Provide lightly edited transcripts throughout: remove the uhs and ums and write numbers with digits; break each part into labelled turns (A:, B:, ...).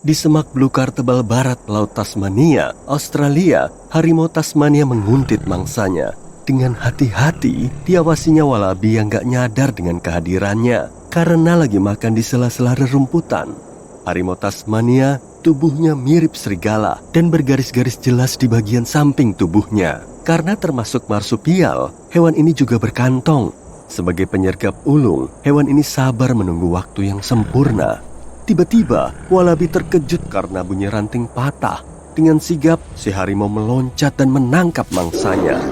A: Di semak belukar tebal barat Laut Tasmania, Australia, harimau Tasmania menguntit mangsanya. Dengan hati-hati, diawasinya walabi yang gak nyadar dengan kehadirannya karena lagi makan di sela-sela rerumputan. Harimau Tasmania tubuhnya mirip serigala dan bergaris-garis jelas di bagian samping tubuhnya. Karena termasuk marsupial, hewan ini juga berkantong. Sebagai penyergap ulung, hewan ini sabar menunggu waktu yang sempurna. Tiba-tiba, walabi terkejut karena bunyi ranting patah. Dengan sigap, si harimau meloncat dan menangkap mangsanya.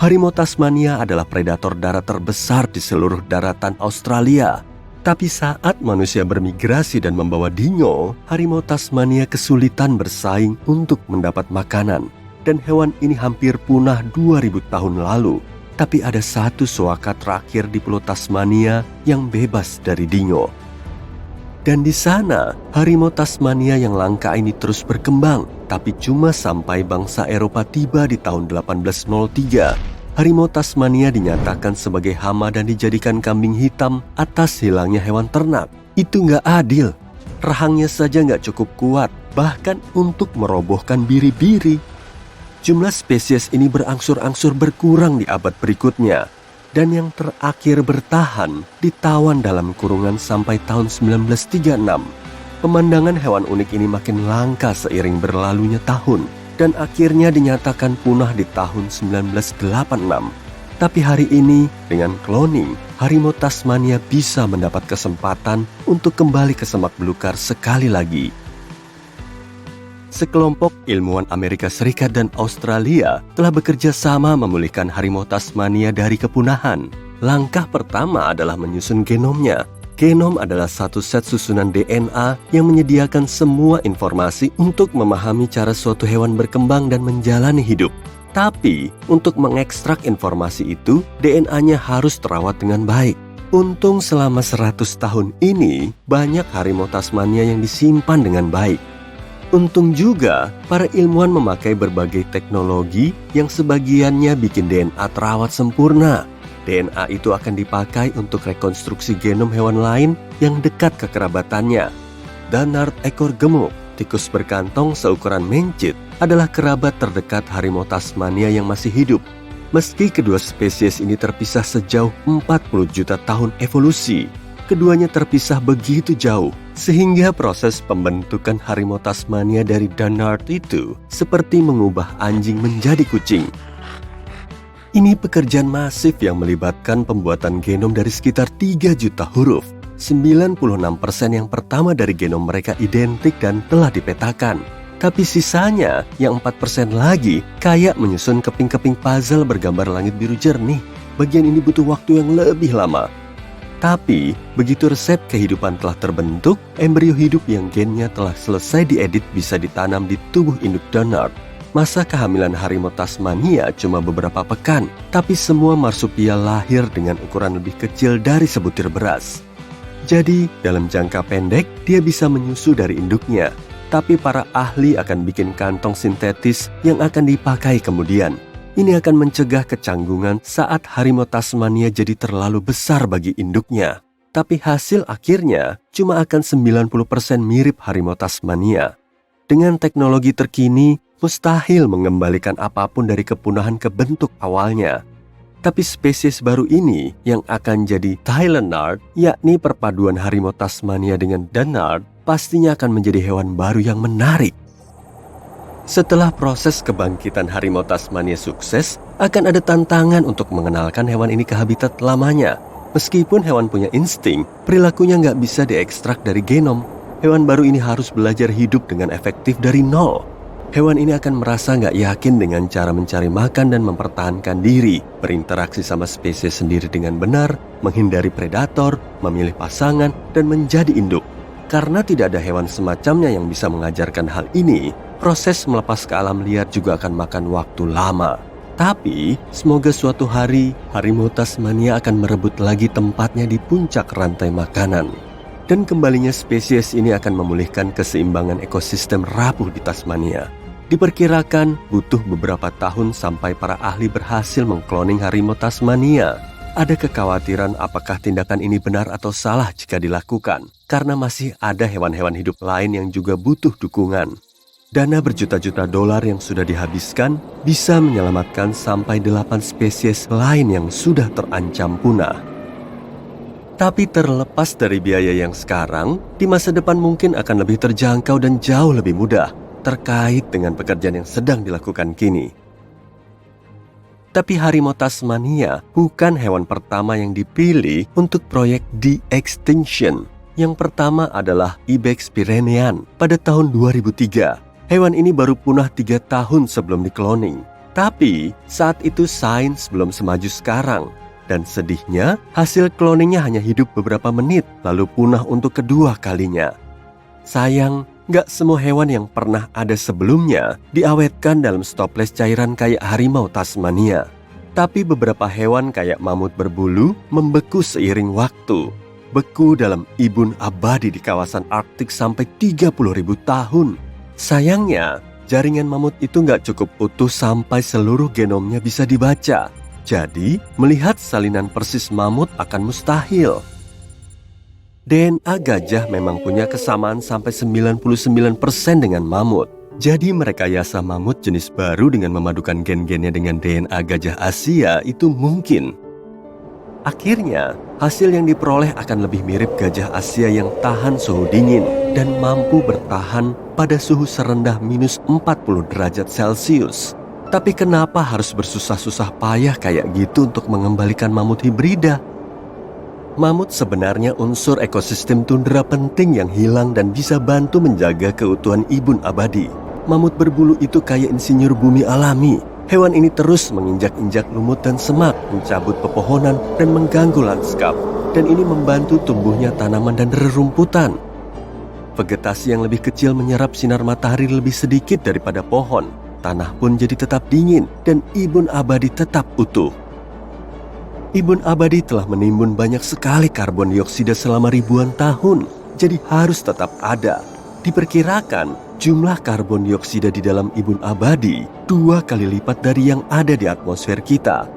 A: Harimau Tasmania adalah predator darat terbesar di seluruh daratan Australia. Tapi saat manusia bermigrasi dan membawa dingo, harimau Tasmania kesulitan bersaing untuk mendapat makanan. Dan hewan ini hampir punah 2000 tahun lalu. Tapi ada satu suaka terakhir di Pulau Tasmania yang bebas dari dingo. Dan di sana, harimau Tasmania yang langka ini terus berkembang. Tapi cuma sampai bangsa Eropa tiba di tahun 1803. Harimau Tasmania dinyatakan sebagai hama dan dijadikan kambing hitam atas hilangnya hewan ternak. Itu nggak adil. Rahangnya saja nggak cukup kuat, bahkan untuk merobohkan biri-biri. Jumlah spesies ini berangsur-angsur berkurang di abad berikutnya. Dan yang terakhir bertahan ditawan dalam kurungan sampai tahun 1936. Pemandangan hewan unik ini makin langka seiring berlalunya tahun. Dan akhirnya dinyatakan punah di tahun 1986. Tapi hari ini, dengan cloning, harimau Tasmania bisa mendapat kesempatan untuk kembali ke semak belukar sekali lagi. Sekelompok ilmuwan Amerika Serikat dan Australia telah bekerja sama memulihkan harimau Tasmania dari kepunahan. Langkah pertama adalah menyusun genomnya. Genom adalah satu set susunan DNA yang menyediakan semua informasi untuk memahami cara suatu hewan berkembang dan menjalani hidup. Tapi, untuk mengekstrak informasi itu, DNA-nya harus terawat dengan baik. Untung selama 100 tahun ini, banyak harimau Tasmania yang disimpan dengan baik. Untung juga, para ilmuwan memakai berbagai teknologi yang sebagiannya bikin DNA terawat sempurna. DNA itu akan dipakai untuk rekonstruksi genom hewan lain yang dekat kekerabatannya. Danard ekor gemuk, tikus berkantong seukuran mencit, adalah kerabat terdekat harimau Tasmania yang masih hidup. Meski kedua spesies ini terpisah sejauh 40 juta tahun evolusi, keduanya terpisah begitu jauh, sehingga proses pembentukan harimau Tasmania dari Danard itu seperti mengubah anjing menjadi kucing. Ini pekerjaan masif yang melibatkan pembuatan genom dari sekitar 3 juta huruf. 96% yang pertama dari genom mereka identik dan telah dipetakan. Tapi sisanya, yang 4% lagi, kayak menyusun keping-keping puzzle bergambar langit biru jernih. Bagian ini butuh waktu yang lebih lama. Tapi, begitu resep kehidupan telah terbentuk, embrio hidup yang gennya telah selesai diedit bisa ditanam di tubuh induk Danard. Masa kehamilan harimau Tasmania cuma beberapa pekan, tapi semua marsupial lahir dengan ukuran lebih kecil dari sebutir beras. Jadi, dalam jangka pendek, dia bisa menyusu dari induknya. Tapi para ahli akan bikin kantong sintetis yang akan dipakai kemudian. Ini akan mencegah kecanggungan saat harimau Tasmania jadi terlalu besar bagi induknya. Tapi hasil akhirnya cuma akan 90% mirip harimau Tasmania. Dengan teknologi terkini, mustahil mengembalikan apapun dari kepunahan ke bentuk awalnya. Tapi spesies baru ini yang akan jadi Thailandard, yakni perpaduan harimau Tasmania dengan Danard, pastinya akan menjadi hewan baru yang menarik. Setelah proses kebangkitan harimau Tasmania sukses, akan ada tantangan untuk mengenalkan hewan ini ke habitat lamanya. Meskipun hewan punya insting, perilakunya nggak bisa diekstrak dari genom. Hewan baru ini harus belajar hidup dengan efektif dari nol. Hewan ini akan merasa nggak yakin dengan cara mencari makan dan mempertahankan diri, berinteraksi sama spesies sendiri dengan benar, menghindari predator, memilih pasangan, dan menjadi induk. Karena tidak ada hewan semacamnya yang bisa mengajarkan hal ini, proses melepas ke alam liar juga akan makan waktu lama. Tapi, semoga suatu hari harimau Tasmania akan merebut lagi tempatnya di puncak rantai makanan. Dan kembalinya spesies ini akan memulihkan keseimbangan ekosistem rapuh di Tasmania. Diperkirakan butuh beberapa tahun sampai para ahli berhasil mengkloning harimau Tasmania. Ada kekhawatiran apakah tindakan ini benar atau salah jika dilakukan, karena masih ada hewan-hewan hidup lain yang juga butuh dukungan. Dana berjuta-juta dolar yang sudah dihabiskan bisa menyelamatkan sampai 8 spesies lain yang sudah terancam punah. Tapi terlepas dari biaya yang sekarang, di masa depan mungkin akan lebih terjangkau dan jauh lebih mudah terkait dengan pekerjaan yang sedang dilakukan kini. Tapi harimau Tasmania bukan hewan pertama yang dipilih untuk proyek de-extinction. Yang pertama adalah Ibex pyrenean pada tahun 2003. Hewan ini baru punah 3 tahun sebelum dikloning. Tapi saat itu sains belum semaju sekarang. Dan sedihnya, hasil kloningnya hanya hidup beberapa menit lalu punah untuk kedua kalinya. Sayang, gak semua hewan yang pernah ada sebelumnya diawetkan dalam stoples cairan kayak harimau Tasmania. Tapi beberapa hewan kayak mamut berbulu membeku seiring waktu. Beku dalam ibun abadi di kawasan Arktik sampai 30.000 tahun. Sayangnya, jaringan mamut itu nggak cukup utuh sampai seluruh genomnya bisa dibaca. Jadi, melihat salinan persis mamut akan mustahil. DNA gajah memang punya kesamaan sampai 99% dengan mamut. Jadi, merekayasa mamut jenis baru dengan memadukan gen-gennya dengan DNA gajah Asia itu mungkin. Akhirnya, hasil yang diperoleh akan lebih mirip gajah Asia yang tahan suhu dingin dan mampu bertahan pada suhu serendah minus 40 derajat Celcius. Tapi kenapa harus bersusah-susah payah kayak gitu untuk mengembalikan mamut hibrida? Mamut sebenarnya unsur ekosistem tundra penting yang hilang dan bisa bantu menjaga keutuhan ibun abadi. Mamut berbulu itu kayak insinyur bumi alami. Hewan ini terus menginjak-injak lumut dan semak, mencabut pepohonan dan mengganggu lanskap. Dan ini membantu tumbuhnya tanaman dan rerumputan. Vegetasi yang lebih kecil menyerap sinar matahari lebih sedikit daripada pohon. Tanah pun jadi tetap dingin dan ibun abadi tetap utuh. Ibun abadi telah menimbun banyak sekali karbon dioksida selama ribuan tahun, jadi harus tetap ada. Diperkirakan jumlah karbon dioksida di dalam ibun abadi 2 kali lipat dari yang ada di atmosfer kita.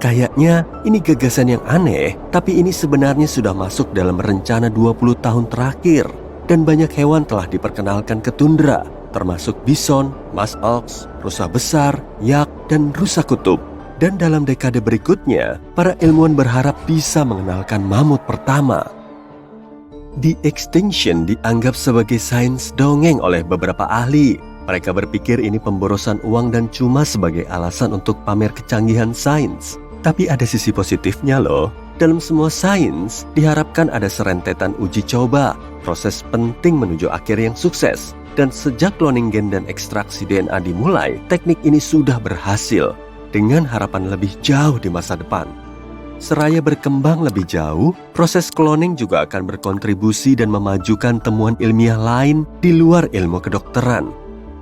A: Kayaknya ini gagasan yang aneh, tapi ini sebenarnya sudah masuk dalam rencana 20 tahun terakhir. Dan banyak hewan telah diperkenalkan ke tundra, termasuk bison, musk ox, rusa besar, yak, dan rusa kutub. Dan dalam dekade berikutnya, para ilmuwan berharap bisa mengenalkan mamut pertama. De-extinction dianggap sebagai sains dongeng oleh beberapa ahli. Mereka berpikir ini pemborosan uang dan cuma sebagai alasan untuk pamer kecanggihan sains. Tapi ada sisi positifnya loh. Dalam semua sains, diharapkan ada serentetan uji coba, proses penting menuju akhir yang sukses. Dan sejak cloning gen dan ekstraksi DNA dimulai, teknik ini sudah berhasil, dengan harapan lebih jauh di masa depan. Seraya berkembang lebih jauh, proses cloning juga akan berkontribusi dan memajukan temuan ilmiah lain di luar ilmu kedokteran.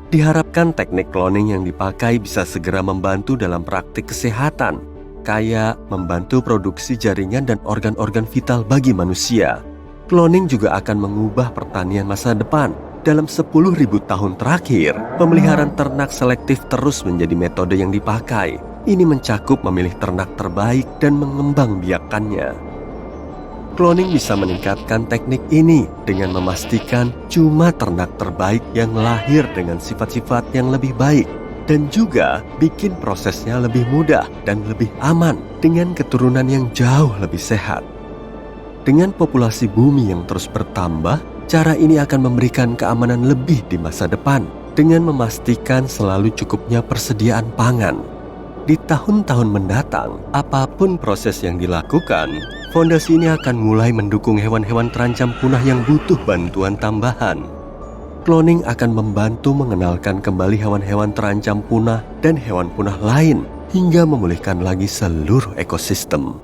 A: Diharapkan teknik cloning yang dipakai bisa segera membantu dalam praktik kesehatan, kayak membantu produksi jaringan dan organ-organ vital bagi manusia. Cloning juga akan mengubah pertanian masa depan. Dalam 10.000 tahun terakhir, pemeliharaan ternak selektif terus menjadi metode yang dipakai. Ini mencakup memilih ternak terbaik dan mengembangbiakannya. Cloning bisa meningkatkan teknik ini dengan memastikan cuma ternak terbaik yang lahir dengan sifat-sifat yang lebih baik. Dan juga bikin prosesnya lebih mudah dan lebih aman dengan keturunan yang jauh lebih sehat. Dengan populasi bumi yang terus bertambah, cara ini akan memberikan keamanan lebih di masa depan dengan memastikan selalu cukupnya persediaan pangan. Di tahun-tahun mendatang, apapun proses yang dilakukan, fondasi ini akan mulai mendukung hewan-hewan terancam punah yang butuh bantuan tambahan. Cloning akan membantu mengenalkan kembali hewan-hewan terancam punah dan hewan punah lain hingga memulihkan lagi seluruh ekosistem.